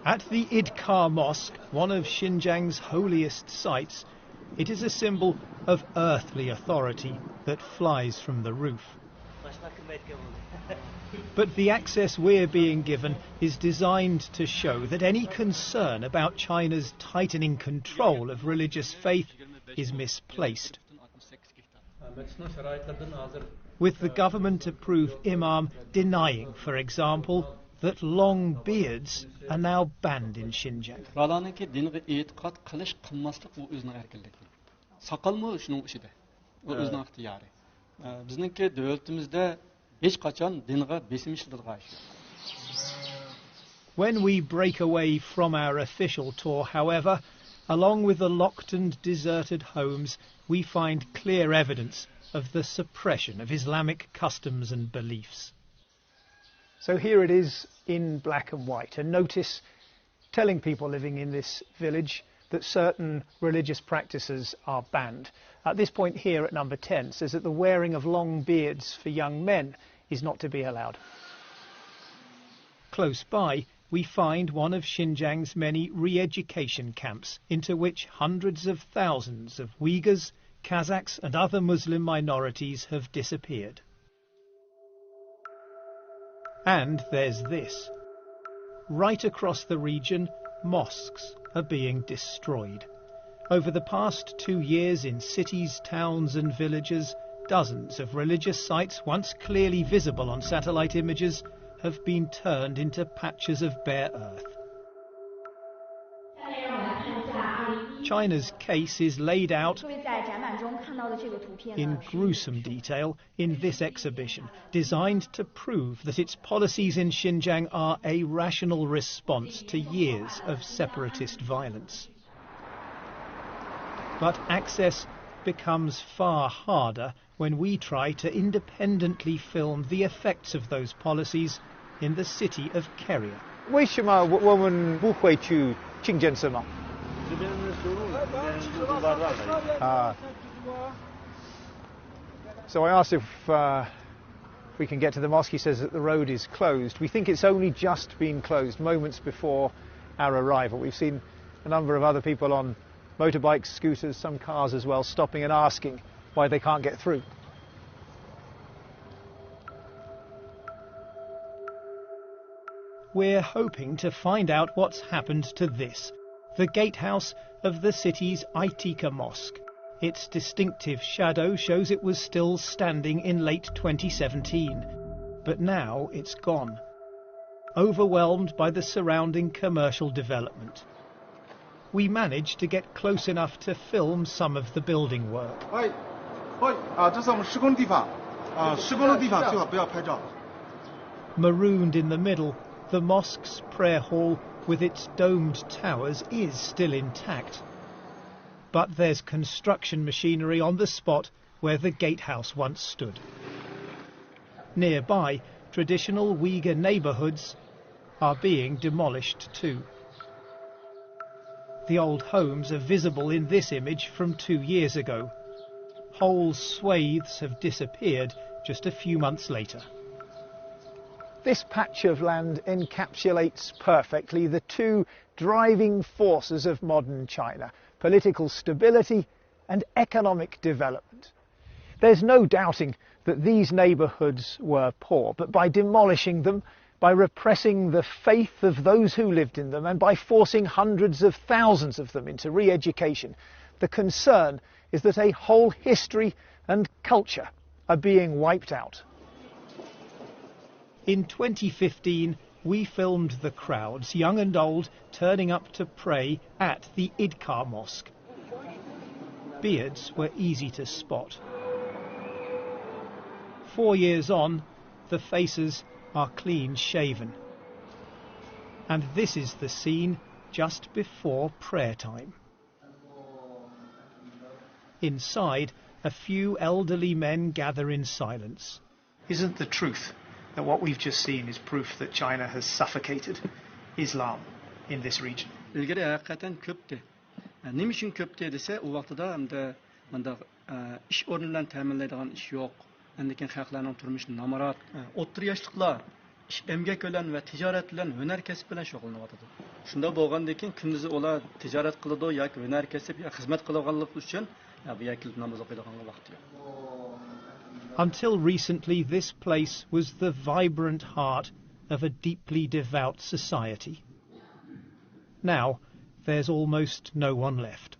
At the Idkar Mosque, one of Xinjiang's holiest sites, it is a symbol of earthly authority that flies from the roof. But the access we're being given is designed to show that any concern about China's tightening control of religious faith is misplaced. With the government-approved imam denying, for example, that long beards are now banned in Xinjiang. When we break away from our official tour, however, along with the locked and deserted homes, we find clear evidence of the suppression of Islamic customs and beliefs. So here it is in black and white, a notice telling people living in this village that certain religious practices are banned. At this point here at number 10 says that the wearing of long beards for young men is not to be allowed. Close by, we find one of Xinjiang's many re-education camps into which hundreds of thousands of Uyghurs, Kazakhs and other Muslim minorities have disappeared. And there's this. Right across the region, mosques are being destroyed. Over the past 2 years in cities, towns and villages, dozens of religious sites once clearly visible on satellite images have been turned into patches of bare earth. China's case is laid out in gruesome detail in this exhibition, designed to prove that its policies in Xinjiang are a rational response to years of separatist violence. But access becomes far harder when we try to independently film the effects of those policies in the city of Kerry. 为什么我们不会去清真寺吗？ So I asked if we can get to the mosque. He says that the road is closed. We think it's only just been closed moments before our arrival. We've seen a number of other people on motorbikes, scooters, some cars as well, stopping and asking why they can't get through. We're hoping to find out what's happened to this, the gatehouse of the city's Aitika Mosque. Its distinctive shadow shows it was still standing in late 2017, but now it's gone, overwhelmed by the surrounding commercial development. We managed to get close enough to film some of the building work. Marooned in the middle, the mosque's prayer hall with its domed towers is still intact. But there's construction machinery on the spot where the gatehouse once stood. Nearby, traditional Uyghur neighbourhoods are being demolished too. The old homes are visible in this image from 2 years ago. Whole swathes have disappeared just a few months later. This patch of land encapsulates perfectly the two driving forces of modern China: political stability and economic development. There's no doubting that these neighbourhoods were poor, but by demolishing them, by repressing the faith of those who lived in them, and by forcing hundreds of thousands of them into re-education, the concern is that a whole history and culture are being wiped out. In 2015, we filmed the crowds, young and old, turning up to pray at the Idkar Mosque. Beards were easy to spot. 4 years on, the faces are clean-shaven. And this is the scene just before prayer time. Inside, a few elderly men gather in silence. Isn't the truth that what we've just seen is proof that China has suffocated Islam in this region? ilgari haqiqatan ko'pdi. Nima uchun ko'pdi desa, u vaqtida hamda menda ish o'rinlarini ta'minlaydigan ish yo'q. Lekin xalqlarning turmushi namorat. O'ttir yoshliklar emgak bilan va tijorat bilan, hunar kasb bilan shug'ullanyotadi. Shunda bo'lgandan keyin kunduzi ular tijorat qiladi yoki hunar kasb yoki xizmat qilganlik uchun bu yakil namoz o'qiydigan vaqti yo'q. Until recently, this place was the vibrant heart of a deeply devout society. Now, there's almost no one left.